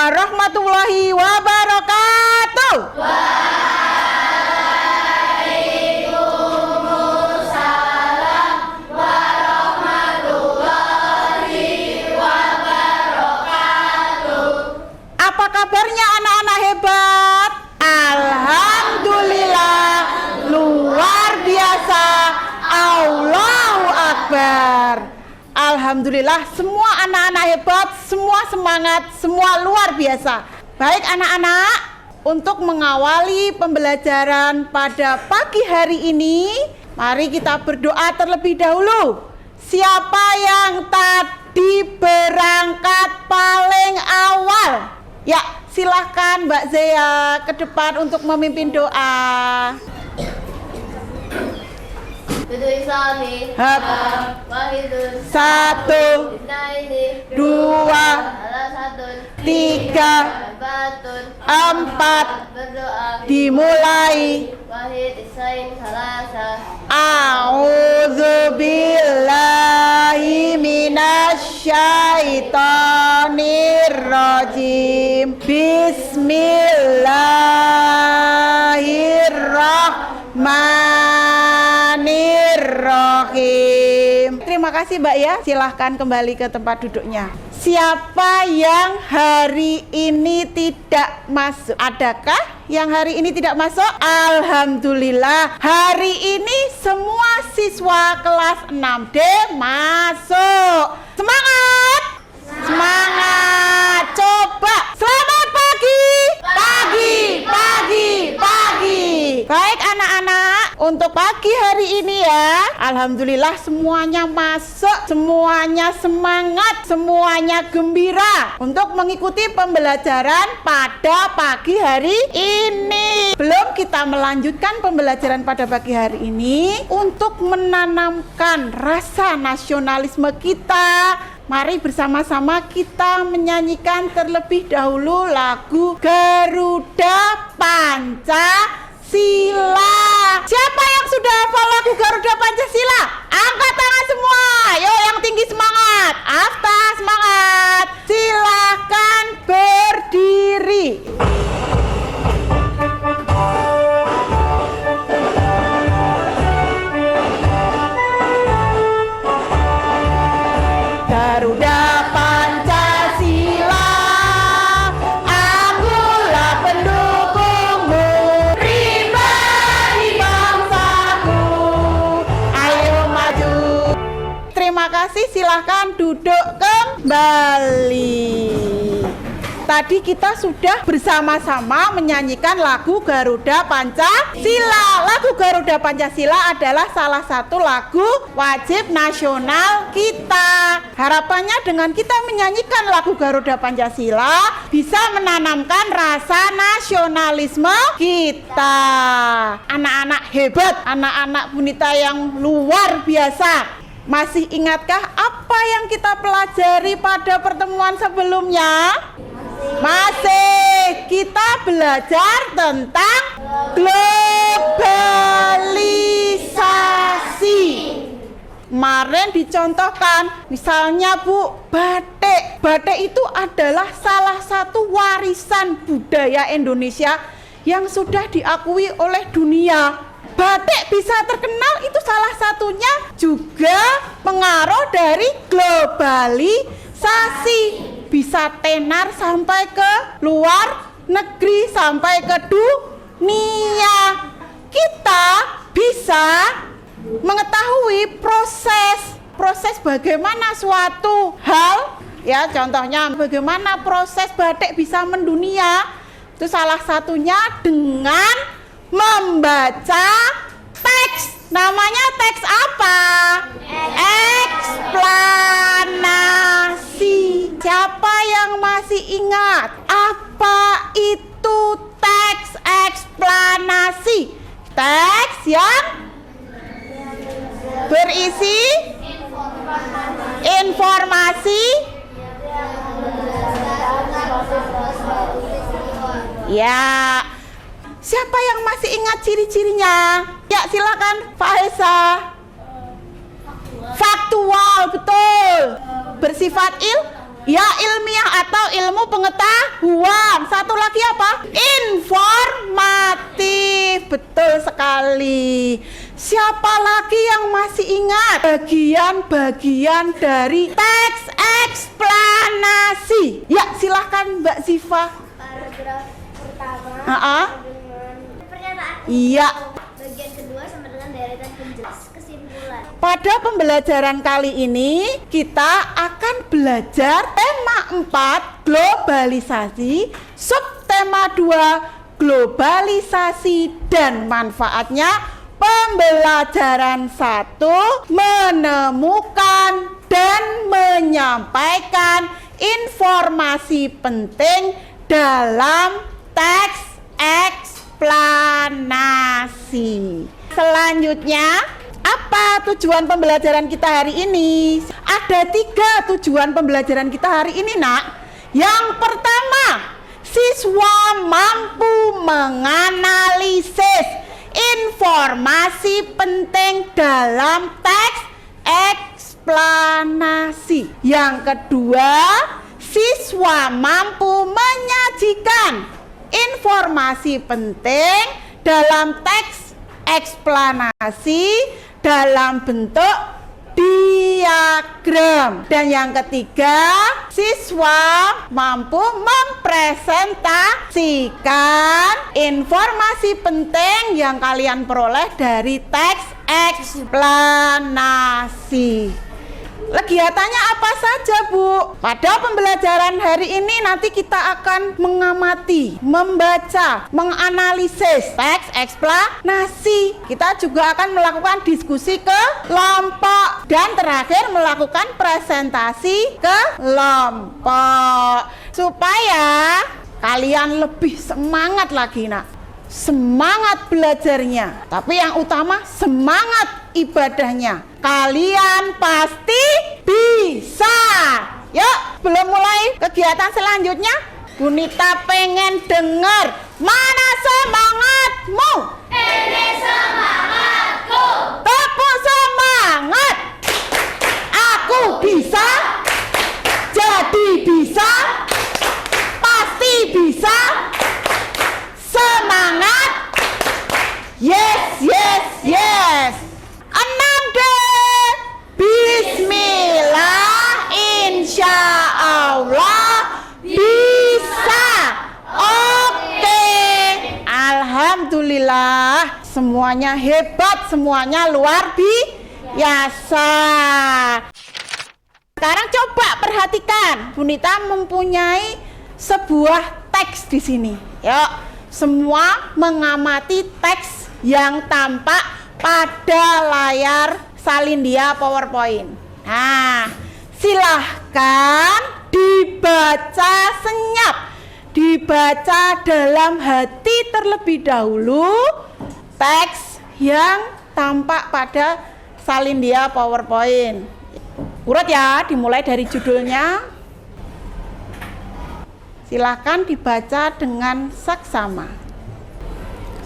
warahmatullahi wabarakatuh. Apa kabarnya anak-anak hebat? Alhamdulillah, luar biasa. Allahu Akbar. Alhamdulillah, semua anak-anak hebat, semua semangat, semua luar biasa. Baik anak-anak, untuk mengawali pembelajaran pada pagi hari ini, mari kita berdoa terlebih dahulu. Siapa yang tadi berangkat paling awal? Ya, silahkan Mbak Zea ke depan untuk memimpin doa. Satu, dua, tiga, empat, dimulai. A'udzubillahi minasyaitonirrajim. Bismillahirrahmanirrahim. Terima kasih Mbak ya. Silahkan kembali ke tempat duduknya. Siapa yang hari ini tidak masuk? Adakah yang hari ini tidak masuk? Alhamdulillah, hari ini semua siswa kelas 6D masuk. Semangat! Semangat! Coba selamat pagi! Pagi, pagi, pagi. Baik anak-anak, untuk pagi hari ini ya, alhamdulillah semuanya masuk, semuanya semangat, semuanya gembira untuk mengikuti pembelajaran pada pagi hari ini. Belum kita melanjutkan pembelajaran pada pagi hari ini untuk menanamkan rasa nasionalisme kita. Mari bersama-sama kita menyanyikan terlebih dahulu lagu Garuda Pancasila. Siapa yang sudah hafal lagu Garuda Pancasila? Angkat tangan semua. Yo, yang tinggi semangat. Afta semangat. Silahkan berdiri. Garuda Pancasila, akulah pendukungmu, pribadi bangsaku, ayo maju. Terima kasih, silahkan duduk kembali. Tadi kita sudah bersama-sama menyanyikan lagu Garuda Pancasila. Lagu Garuda Pancasila adalah salah satu lagu wajib nasional kita. Harapannya dengan kita menyanyikan lagu Garuda Pancasila bisa menanamkan rasa nasionalisme kita. Anak-anak hebat, anak-anak Bunita yang luar biasa. Masih ingatkah apa yang kita pelajari pada pertemuan sebelumnya? Masih, kita belajar tentang globalisasi. Kemarin dicontohkan, misalnya Bu, batik. Batik itu adalah salah satu warisan budaya Indonesia yang sudah diakui oleh dunia. Batik bisa terkenal itu salah satunya juga pengaruh dari globalisasi. Bisa tenar sampai ke luar negeri, sampai ke dunia. Kita bisa mengetahui proses bagaimana suatu hal, ya contohnya bagaimana proses batik bisa mendunia. Itu salah satunya dengan membaca teks. Namanya teks apa? Eksplanasi. Siapa yang masih ingat apa itu teks eksplanasi? Teks yang berisi informasi. Ya. Siapa yang masih ingat ciri-cirinya? Ya, silakan Faeza. Faktual, betul. Bersifat ilmiah atau ilmu pengetahuan. pengetahuan. Satu lagi apa? Informatif. Betul sekali. Siapa lagi yang masih ingat bagian-bagian dari teks eksplanasi? Ya, silahkan Mbak Ziva. Paragraf pertama dengan pernyataan. Iya. Bagian kedua sama dengan deretan penjelas kesimpulan. Pada pembelajaran kali ini kita akan belajar tema 4 globalisasi, subtema 2 globalisasi dan manfaatnya. Pembelajaran 1 menemukan dan menyampaikan informasi penting dalam teks eksplanasi. Selanjutnya, apa tujuan pembelajaran kita hari ini? Ada 3 tujuan pembelajaran kita hari ini, Nak. Yang pertama, siswa mampu menganalisis informasi penting dalam teks eksplanasi. Yang kedua, siswa mampu menyajikan informasi penting dalam teks eksplanasi dalam bentuk diagram. Dan yang ketiga, siswa mampu mempresentasikan informasi penting yang kalian peroleh dari teks eksplanasi. Kegiatannya apa saja, Bu? Pada pembelajaran hari ini nanti kita akan mengamati, membaca, menganalisis teks eksplanasi. Kita juga akan melakukan diskusi kelompok dan terakhir melakukan presentasi kelompok supaya kalian lebih semangat lagi, Nak. Semangat belajarnya, tapi yang utama semangat ibadahnya. Kalian pasti bisa. Yuk, belum mulai kegiatan selanjutnya, Bu Nita pengen dengar mana semangatmu. Ini semangatku. Tepuk semangat. Aku bisa, jadi bisa, pasti bisa. Semangat. Yes, yes, yes. 6D. Bismillah. Insya Allah bisa. Oke. Alhamdulillah. Semuanya hebat, semuanya luar biasa. Sekarang coba perhatikan. Bu Nita mempunyai sebuah teks di sini. Yuk. Semua mengamati teks yang tampak pada layar Salindia PowerPoint. Nah, silahkan dibaca senyap, dibaca dalam hati terlebih dahulu teks yang tampak pada Salindia PowerPoint. Urut ya, dimulai dari judulnya. Silahkan dibaca dengan saksama.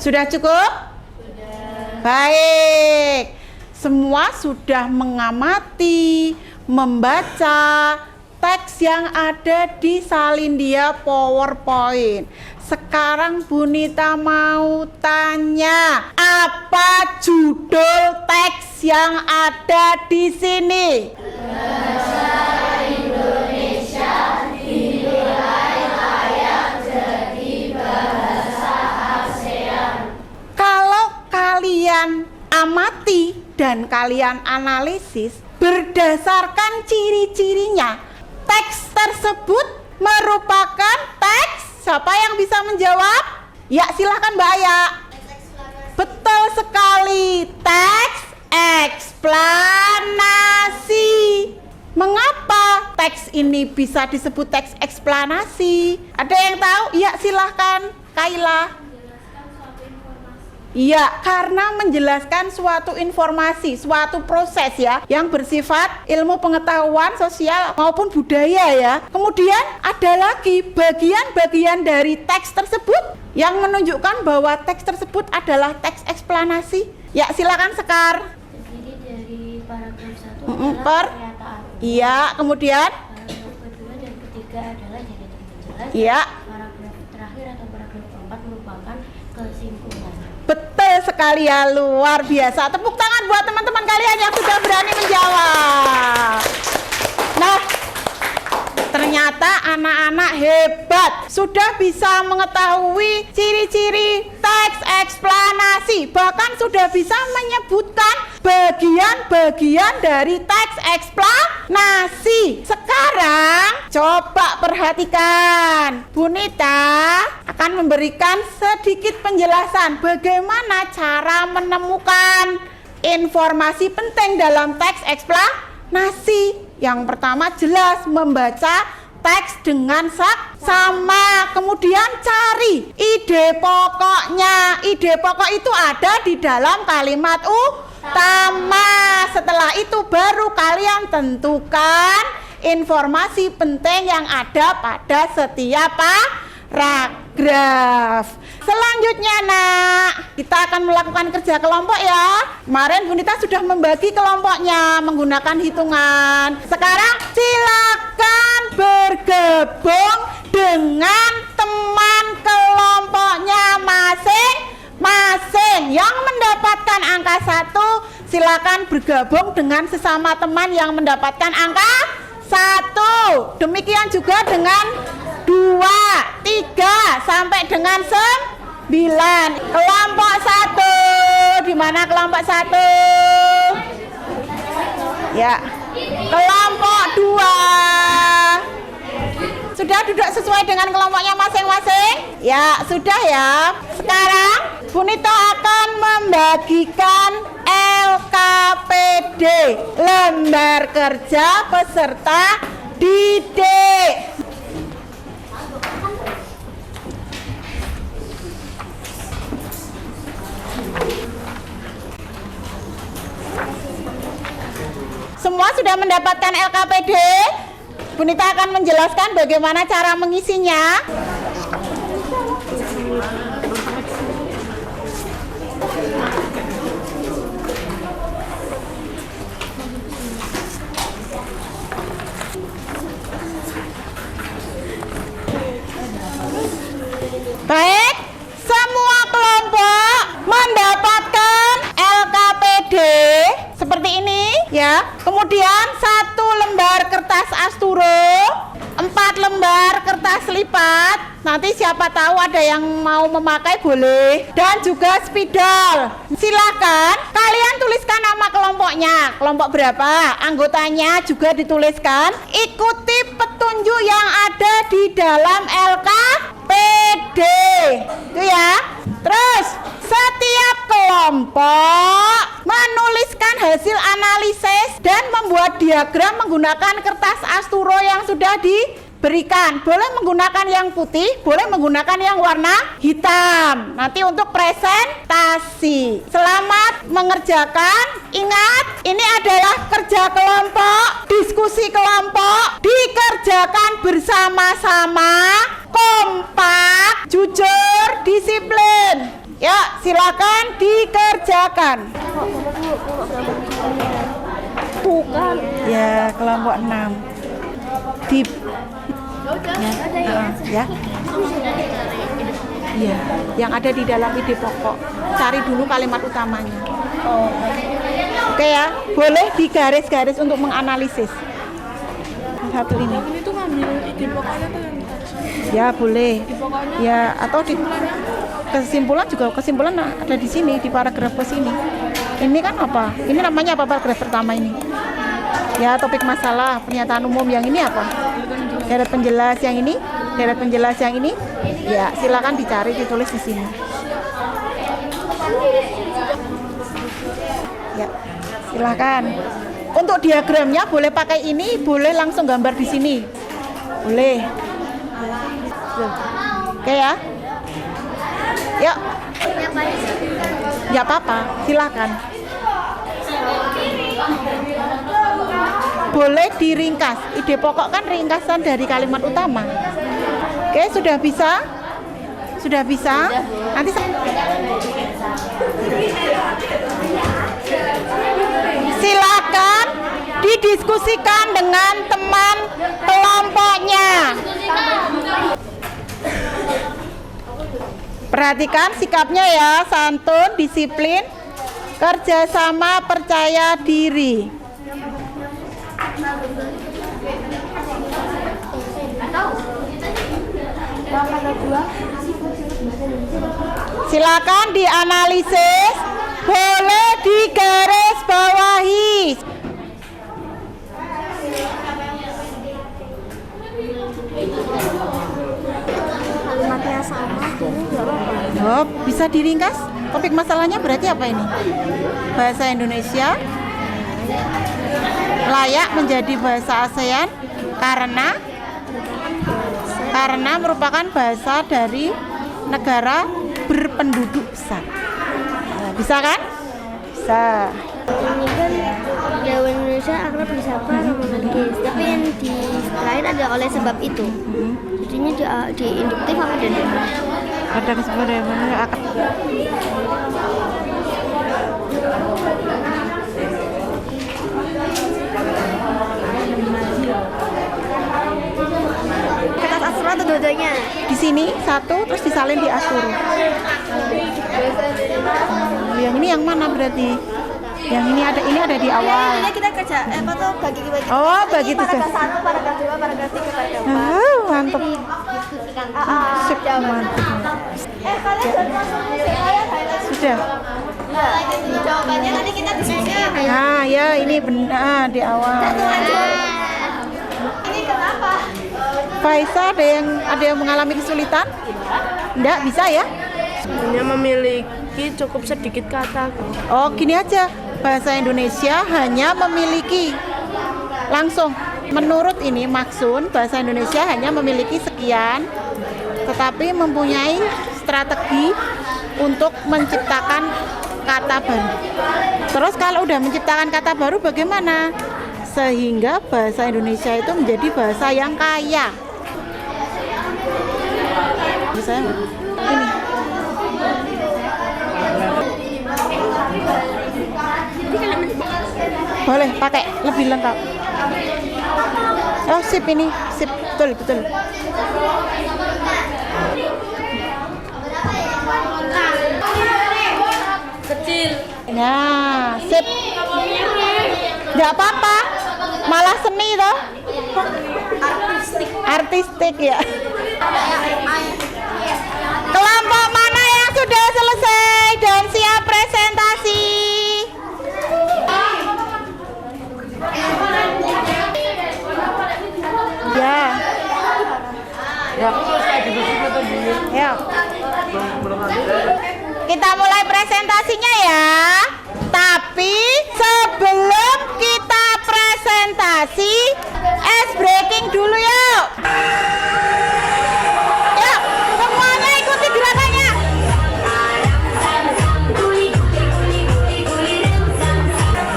Sudah cukup? Sudah. Baik. Semua sudah mengamati, membaca teks yang ada di Salindia PowerPoint. Sekarang Bu Nita mau tanya, apa judul teks yang ada di sini? Bahasa Indonesia dinilai layak jadi bahasa ASEAN. Kalau kalian amati dan kalian analisis berdasarkan ciri-cirinya, teks tersebut merupakan teks. Siapa yang bisa menjawab? Ya, silahkan Mbak Aya. Betul sekali, teks eksplanasi. Mengapa teks ini bisa disebut teks eksplanasi? Ada yang tahu? Ya, silahkan Kaila. Iya, karena menjelaskan suatu informasi, suatu proses ya, yang bersifat ilmu pengetahuan sosial maupun budaya ya. Kemudian ada lagi bagian-bagian dari teks tersebut yang menunjukkan bahwa teks tersebut adalah teks eksplanasi. Ya, silakan Sekar. Terdiri dari paragraf 1 Iya, kemudian paragraf kedua dan ketiga adalah deretan penjelas. iya. sekali ya, luar biasa. Tepuk tangan buat teman-teman kalian yang sudah berani menjawab. Nah, ternyata anak-anak hebat, sudah bisa mengetahui ciri-ciri teks eksplanasi, bahkan sudah bisa menyebutkan bagian-bagian dari teks eksplanasi. Sekarang coba perhatikan, Bu Nita akan memberikan sedikit penjelasan bagaimana cara menemukan informasi penting dalam teks eksplanasi. Yang pertama jelas membaca teks dengan sama, kemudian cari ide pokoknya. Ide pokok itu ada di dalam kalimat utama. Setelah itu baru kalian tentukan informasi penting yang ada pada setiap paragraf. Selanjutnya nak, kita akan melakukan kerja kelompok ya. Kemarin Bu Nita sudah membagi kelompoknya menggunakan hitungan. Sekarang silakan bergabung dengan teman kelompoknya masing-masing. Yang mendapatkan angka 1 silakan bergabung dengan sesama teman yang mendapatkan angka 1. Demikian juga dengan 2, 3 sampai dengan 9. Kelompok 1. Di mana kelompok 1? Ya. Kelompok 2. Sudah duduk sesuai dengan kelompoknya masing-masing? Ya, sudah ya. Sekarang Bu Nita akan membagikan LKPD, lembar kerja peserta didik. Semua sudah mendapatkan LKPD? Bu Nita akan menjelaskan bagaimana cara mengisinya. Baik, semua kelompok mendapatkan LKPD seperti ini ya. Kemudian 1 lembar kertas asturo, 4 lembar kertas lipat. Nanti siapa tahu ada yang mau memakai boleh. Dan juga spidol. Silakan kalian tuliskan nama kelompoknya. Kelompok berapa? Anggotanya juga dituliskan. Ikuti petunjuk yang ada di dalam LKPD. Itu ya. Terus setiap kelompok menuliskan hasil analisis dan membuat diagram menggunakan kertas asturo yang sudah diberikan. Boleh menggunakan yang putih, boleh menggunakan yang warna hitam. Nanti untuk presentasi. Selamat mengerjakan. Ingat, ini adalah kerja kelompok, diskusi kelompok, dikerjakan bersama-sama, kompak, jujur, disiplin. Ya, silakan dikerjakan. Bukan. Ya, kelompok 6. Di ya. Iya, yang ada di dalam ide pokok. Cari dulu kalimat utamanya. Oke ya, boleh digaris-garis untuk menganalisis. Satu ini. Ini tuh ngambil ide pokoknya tuh yang tadi. Ya, boleh. Ide pokoknya. Ya, atau di kesimpulan juga, kesimpulan ada di sini di paragraf ke sini. Ini kan apa? Ini namanya apa paragraf pertama ini? Ya, topik masalah, pernyataan umum. Yang ini apa? Deret penjelas. Yang ini? Deret penjelas. Yang ini? Ya, silakan dicari, ditulis di sini. Ya, silakan. Untuk diagramnya boleh pakai ini, boleh langsung gambar di sini. Boleh. Oke ya. Yuk. Ya apa-apa, silakan. Boleh diringkas. Ide pokok kan ringkasan dari kalimat utama. Oke, sudah bisa? Sudah bisa? Nanti silakan didiskusikan dengan teman kelompoknya. Perhatikan sikapnya ya, santun, disiplin, kerjasama, percaya diri. Silakan dianalisis, boleh digaris bawahi. Kalimatnya sama, ini nggak apa-apa. Oh, bisa diringkas? Topik masalahnya berarti apa ini? Bahasa Indonesia layak menjadi bahasa ASEAN karena merupakan bahasa dari negara berpenduduk besar. Nah, bisa kan? Bisa. Ini kan Jawa Indonesia akrab disapa Romo Manggis, tapi yang di lain ada oleh sebab itu. Jadinya di induktif apa dan Ada kesebut dari mana? kertas asura atau dua-duanya? Di sini satu, terus disalin di asur. Yang ini yang mana berarti? Yang ini ada di awal. Ini kita kerja apa tuh bagi. Oh, bagi tugas. Paragraf 1, paragraf 2, paragraf 3, paragraf 4. Mantap. Sip, Jawab. mantap. Kalian sudah masuk musik highlight. Sudah. Jawabannya nanti kita diskusi. Nah, ya ini benar di awal. Ini kenapa? Faisa ada yang mengalami kesulitan? Enggak, bisa ya? Hanya memiliki cukup sedikit kata. Oh, gini aja. Bahasa Indonesia hanya memiliki langsung. Menurut ini maksud bahasa Indonesia hanya memiliki sekian, tetapi mempunyai strategi untuk menciptakan kata baru. Terus kalau udah menciptakan kata baru bagaimana? Sehingga bahasa Indonesia itu menjadi bahasa yang kaya. Misalnya ini. Boleh pakai lebih lengkap. Oh, sip ini, sip, betul. Kecil. Nah, sip. Nggak apa-apa, malah seni toh. Artistik ya. Kelompok mana yang sudah selesai dan siap presentasi? Ya. Ya. Kita mulai presentasinya ya. Tapi sebelum kita presentasi, ice breaking dulu yuk. Yuk, semuanya ikuti gerakannya.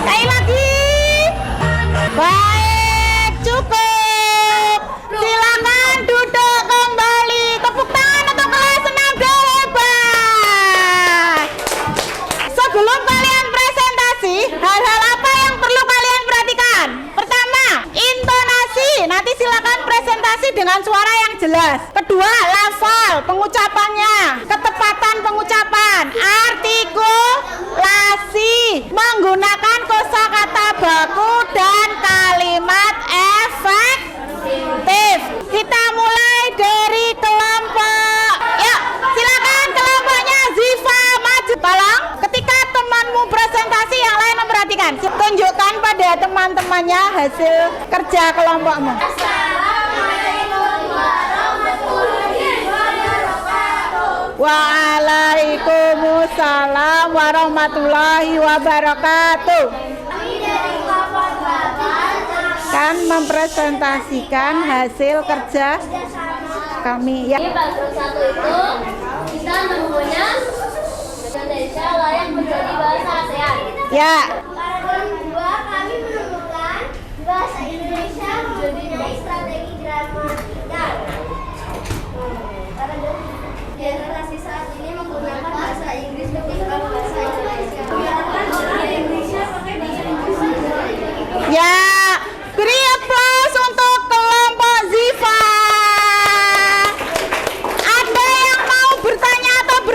Sekali lagi. Baik, cukup. Silakan duduk kembali. Tepuk tangan untuk kelas 6 hebat. Sebelum kalian presentasi, hal-hal apa yang perlu kalian perhatikan? Pertama, intonasi. Nanti silakan presentasi dengan suara yang jelas. Kedua, lafal, pengucapannya, ketepatan pengucapan, artikulasi, menggunakan kosakata baku dan kalimat efektif. Kita mulai dari kelompok. Yuk, silakan kelompoknya Ziva maju. Tolong, ketika temanmu presentasi, yang lain memperhatikan. Tunjukkan pada teman-temannya hasil kerja kelompokmu. Waalaikumsalam warahmatullahi wabarakatuh. Kan mempresentasikan hasil kerja kami ya. Di paragraf 1 itu kita nemunya Indonesia layak menjadi bahasa ASEAN. Ya. Paragraf 2 kami menemukan bahasa Indonesia mempunyai strategi gramatikal. Paragraf generasi saat ini menggunakan bahasa Inggris ketimbang bahasa Indonesia. Biarkan orang Indonesia pakai bahasa Inggris. Ya. Beri aplaus untuk kelompok Ziva. Ada yang mau bertanya atau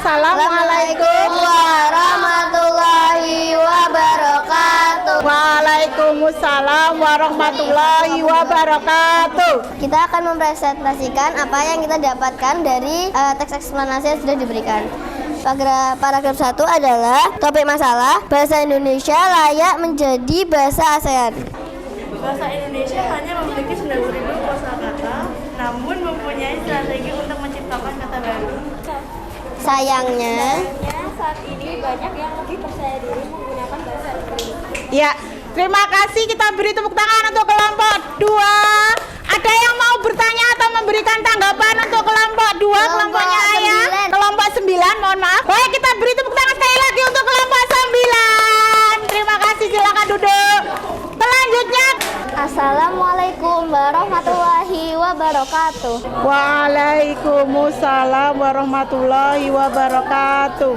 Assalamualaikum warahmatullahi wabarakatuh. Waalaikumsalam warahmatullahi wabarakatuh. Kita akan mempresentasikan apa yang kita dapatkan dari teks eksplanasi yang sudah diberikan. Paragraf 1 adalah topik masalah bahasa Indonesia layak menjadi bahasa ASEAN. Bahasa Indonesia hanya memiliki 90.000 kosakata, namun mempunyai strategi untuk menciptakan kata baru. Sayangnya, saat ini banyak yang lebih percaya diri menggunakan bahasa Inggris. Ya, terima kasih. Kita beri tepuk tangan untuk kelompok 2. Ada yang mau bertanya atau memberikan tanggapan untuk kelompok 2? Kelompoknya Ayah. 9. Kelompok 9, mohon maaf. Baik, kita beri tepuk tangan sekali lagi untuk kelompok 9. Terima kasih, silakan duduk. Selanjutnya, Assalamualaikum warahmatullahi wabarakatuh. Waalaikumsalam warahmatullahi wabarakatuh.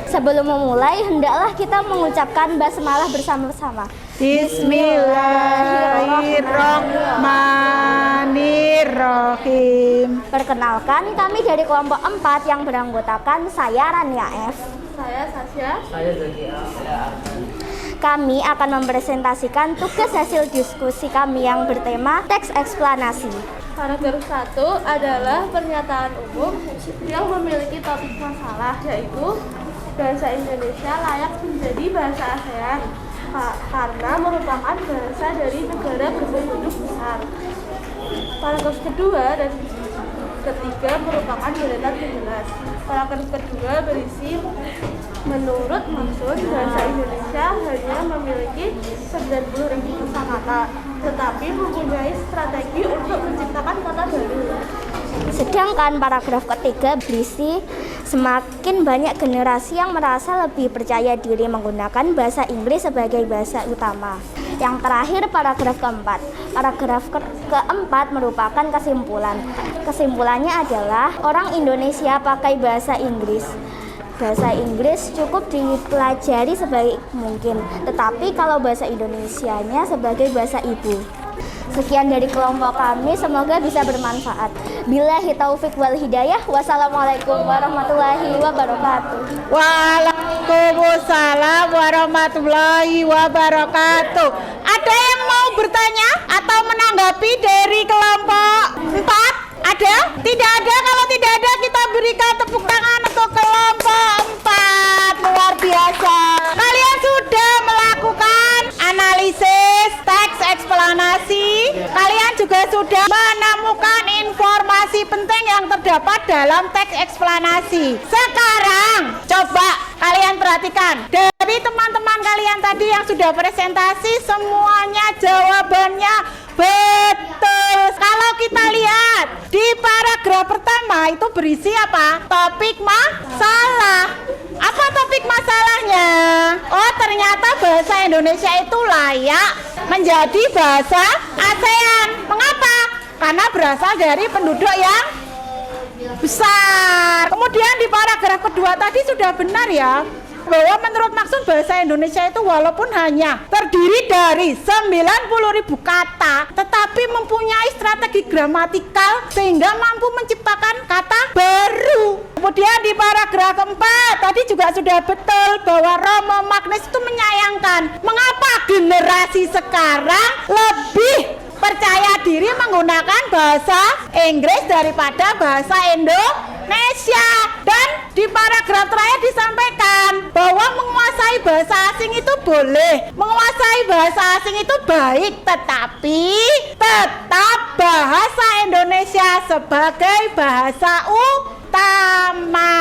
Sebelum memulai, hendaklah kita mengucapkan basmalah bersama-sama. Bismillahirrahmanirrahim. Perkenalkan, kami dari kelompok 4 yang beranggotakan saya Rania F. Saya Sasya. Kami akan mempresentasikan tugas hasil diskusi kami yang bertema teks eksplanasi. Paragraf 1 adalah pernyataan umum yang memiliki topik masalah, yaitu bahasa Indonesia layak menjadi bahasa ASEAN karena merupakan bahasa dari negara berpenduduk besar. Paragraf kedua dan ketiga merupakan deretan penjelas. Paragraf kedua berisi menurut maksud bahasa Indonesia hanya memiliki 90.000 kosakata, tetapi mempunyai strategi untuk menciptakan kata baru. Sedangkan paragraf ketiga berisi semakin banyak generasi yang merasa lebih percaya diri menggunakan bahasa Inggris sebagai bahasa utama. Yang terakhir paragraf keempat. Paragraf keempat merupakan kesimpulan. Kesimpulannya adalah orang Indonesia pakai bahasa Inggris. Bahasa Inggris cukup dipelajari sebaik mungkin, tetapi kalau bahasa Indonesianya sebagai bahasa ibu. Sekian dari kelompok kami, semoga bisa bermanfaat. Billahi taufik wal hidayah. Wassalamualaikum warahmatullahi wabarakatuh. Waalaikumsalam warahmatullahi wabarakatuh. Ada yang mau bertanya atau menanggapi dari kelompok 4? Ada? Tidak ada. Kalau tidak ada, kita berikan tepuk tangan untuk kelompok 4. Luar biasa. Kalian sudah melakukan analisis teks eksplanasi. Kalian juga sudah menemukan informasi penting yang terdapat dalam teks eksplanasi. Sekarang coba kalian perhatikan dari teman-teman kalian tadi yang sudah presentasi, semuanya jawabannya betul. Kalau kita lihat di paragraf pertama itu berisi apa? Topik masalah. Apa topik masalahnya? Oh, ternyata bahasa Indonesia itu layak menjadi bahasa ASEAN. Mengapa? Karena berasal dari penduduk yang besar. Kemudian di paragraf kedua tadi sudah benar ya, bahwa menurut maksud bahasa Indonesia itu walaupun hanya terdiri dari 90.000 kata, tetapi mempunyai strategi gramatikal sehingga mampu menciptakan kata baru. Kemudian di paragraf keempat tadi juga sudah betul bahwa Romo Magnes itu menyayangkan mengapa generasi sekarang lebih percaya diri menggunakan bahasa Inggris daripada bahasa Indonesia. Dan di paragraf terakhir disampaikan bahwa menguasai bahasa asing itu boleh, menguasai bahasa asing itu baik, tetapi tetap bahasa Indonesia sebagai bahasa utama.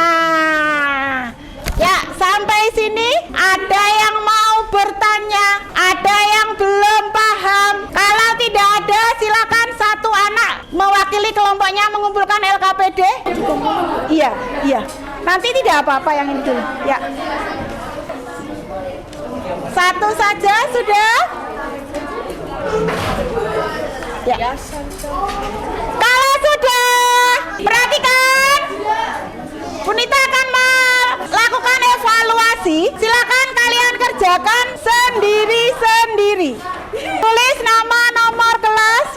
Ya, sampai sini ada yang mau bertanya, ada yang belum paham. Kalau tidak ada, silakan satu anak mewakili kelompoknya mengumpulkan LKPD. Iya. Nanti tidak apa-apa yang ini dulu. Ya. Satu saja sudah. Ya. Kalau sudah, perhatikan. Punita akan melakukan evaluasi. Silakan kalian kerjakan sendiri-sendiri. Tulis nama, nomor kelas.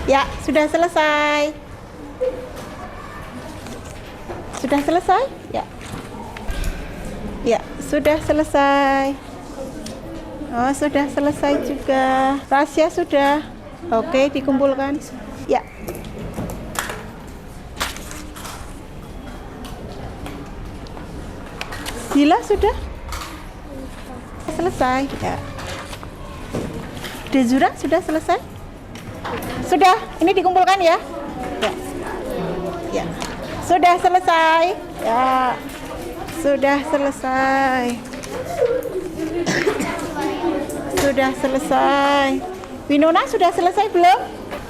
Ya, sudah selesai. Sudah selesai? Ya. Ya, sudah selesai. Oh, sudah selesai juga. Rasya sudah. Oke, dikumpulkan. Ya. Sila sudah? Selesai. Ya. Dezura sudah selesai? Sudah. Ini dikumpulkan ya? Ya. Ya. Sudah selesai. Ya. Sudah selesai. Sudah selesai. Winona sudah selesai belum?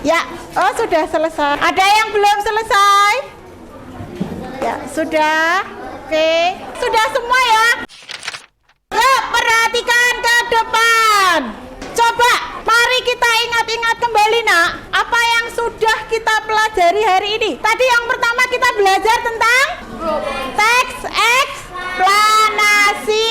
Ya. Oh, sudah selesai. Ada yang belum selesai? Ya, sudah. Oke. Sudah semua ya? Yuk, perhatikan ke depan. Coba, mari kita ingat-ingat kembali nak, apa yang sudah kita pelajari hari ini. Tadi yang pertama kita belajar tentang teks eksplanasi,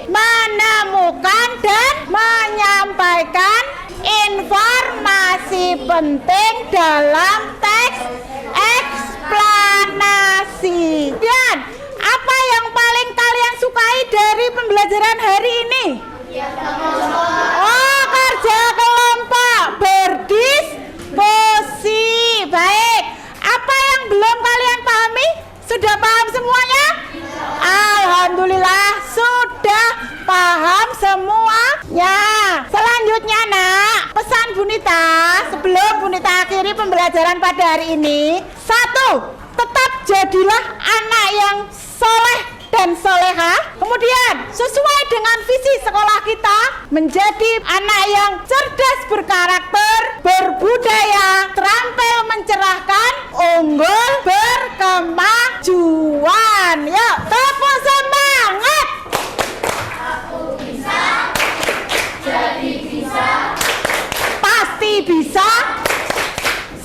menemukan dan menyampaikan informasi penting dalam teks eksplanasi. Dan apa yang paling kalian sukai dari pembelajaran hari ini? Oh, kerja kelompok, berdiskusi. Baik. Apa yang belum kalian pahami? Sudah paham semuanya? Alhamdulillah, sudah paham semuanya. Selanjutnya nak, pesan Bunita sebelum Bunita akhiri pembelajaran pada hari ini. 1. Tetap jadilah anak yang soleh dan soleha. Kemudian sesuai dengan visi sekolah kita, menjadi anak yang cerdas berkarakter, berbudaya, terampil mencerahkan, unggul berkemajuan. Yuk, tepuk semangat. Aku bisa, jadi bisa, pasti bisa.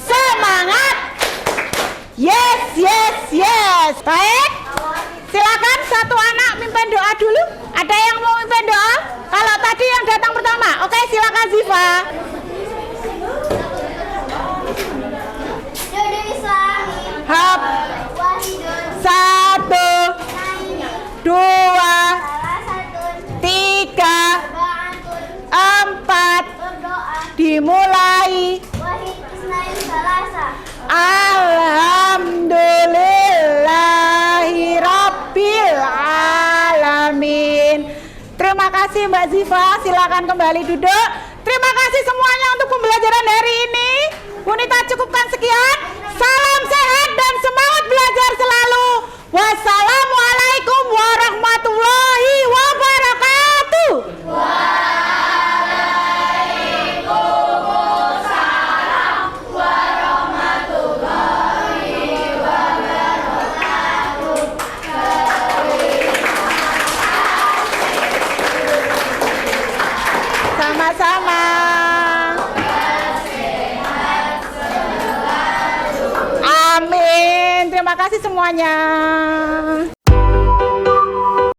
Semangat. Yes, yes, yes. Baik. Silakan satu anak mimpin doa dulu. Ada yang mau mimpin doa? Kalau tadi yang datang pertama. Oke, silakan Ziva. Hap. 1, 2, 3, 4, 5, 6, 7, 8, 9, 10. Dimulai. Alhamdulillahirabbil alamin. Terima kasih Mbak Ziva, silakan kembali duduk. Terima kasih semuanya untuk pembelajaran hari ini. Bunita cukupkan sekian. Salam sehat dan semangat belajar selalu. Wassalamualaikum warahmatullahi wabarakatuh. Sama-sama. Amin. Terima kasih semuanya.